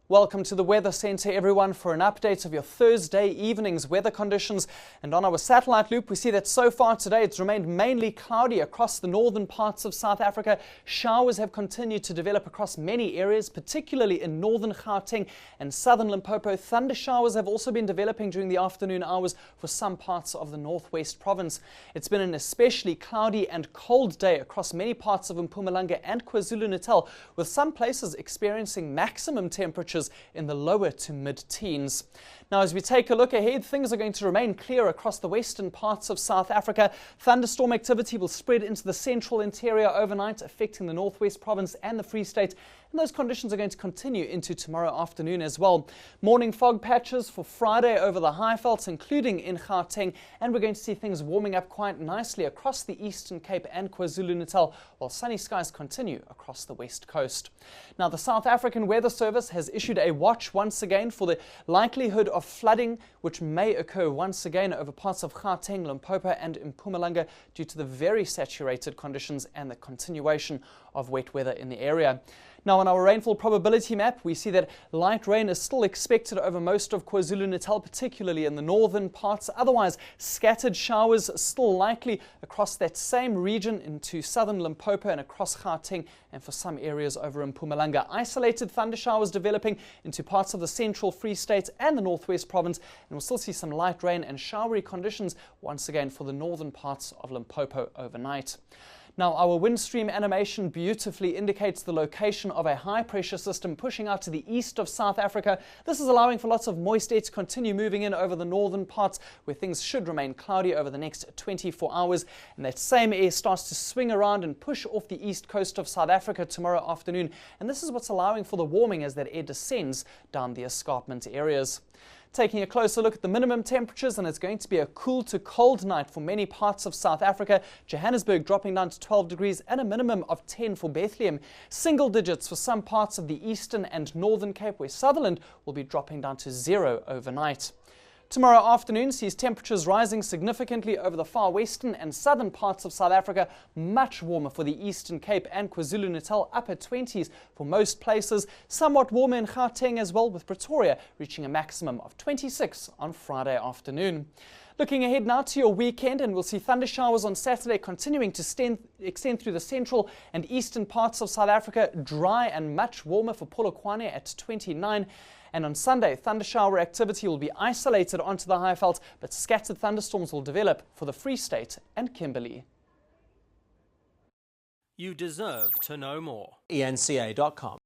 Welcome to the Weather Centre, everyone, for an update of your Thursday evening's weather conditions. And on our satellite loop, we see that so far today it's remained mainly cloudy across the northern parts of South Africa. Showers have continued to develop across many areas, particularly in northern Gauteng and southern Limpopo. Thunder showers have also been developing during the afternoon hours for some parts of the northwest province. It's been an especially cloudy and cold day across many parts of Mpumalanga and KwaZulu-Natal, with some places experiencing maximum temperatures in the lower to mid-teens. Now, as we take a look ahead, things are going to remain clear across the western parts of South Africa. Thunderstorm activity will spread into the central interior overnight, affecting the northwest province and the Free State. And those conditions are going to continue into tomorrow afternoon as well. Morning fog patches for Friday over the Highvelds, including in Gauteng. And we're going to see things warming up quite nicely across the Eastern Cape and KwaZulu-Natal, while sunny skies continue across the west coast. Now, the South African Weather Service has issued a watch once again for the likelihood of flooding, which may occur once again over parts of Gauteng, Limpopo and Mpumalanga due to the very saturated conditions and the continuation of wet weather in the area. Now, on our rainfall probability map, we see that light rain is still expected over most of KwaZulu-Natal, particularly in the northern parts. Otherwise, scattered showers still likely across that same region into southern Limpopo and across Gauteng, and for some areas over Mpumalanga. Isolated thunder showers developing into parts of the central Free State and the northwest province, and we'll still see some light rain and showery conditions once again for the northern parts of Limpopo overnight. Now, our wind stream animation beautifully indicates the location of a high-pressure system pushing out to the east of South Africa. This is allowing for lots of moist air to continue moving in over the northern parts, where things should remain cloudy over the next 24 hours. And that same air starts to swing around and push off the east coast of South Africa tomorrow afternoon. And this is what's allowing for the warming as that air descends down the escarpment areas. Taking a closer look at the minimum temperatures, and it's going to be a cool to cold night for many parts of South Africa. Johannesburg dropping down to 12 degrees and a minimum of 10 for Bethlehem. Single digits for some parts of the eastern and northern Cape, where Sutherland will be dropping down to 0 overnight. Tomorrow afternoon sees temperatures rising significantly over the far western and southern parts of South Africa, much warmer for the Eastern Cape and KwaZulu-Natal, upper 20s for most places, somewhat warmer in Gauteng as well, with Pretoria reaching a maximum of 26 on Friday afternoon. Looking ahead now to your weekend, and we'll see thunder showers on Saturday continuing to extend through the central and eastern parts of South Africa, dry and much warmer for Polokwane at 29. And on Sunday, thunder shower activity will be isolated onto the Highvelds, but scattered thunderstorms will develop for the Free State and Kimberley. You deserve to know more. eNCA.com